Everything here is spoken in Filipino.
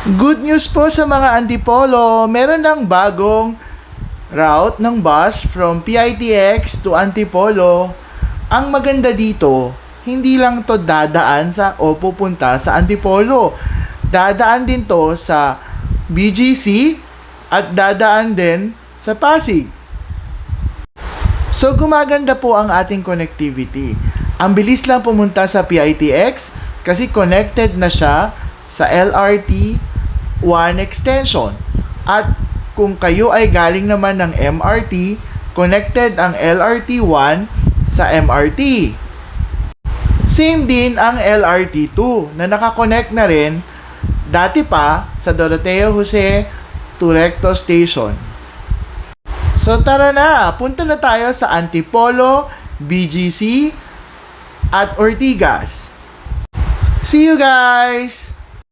Good news po sa mga Antipolo, meron ng bagong route ng bus from PITX to Antipolo. Ang maganda dito, hindi lang to dadaan sa o pupunta sa Antipolo. Dadaan din to sa BGC at dadaan din sa Pasig. So gumaganda po ang ating connectivity. Ang bilis lang pumunta sa PITX kasi connected na siya sa LRT 1 extension. At kung kayo ay galing naman ng MRT, connected ang LRT 1 sa MRT. Same din ang LRT 2 na nakakonect na rin dati pa sa Doroteo Jose Turecto Station. So tara na, punta na tayo sa Antipolo, BGC at Ortigas. See you guys!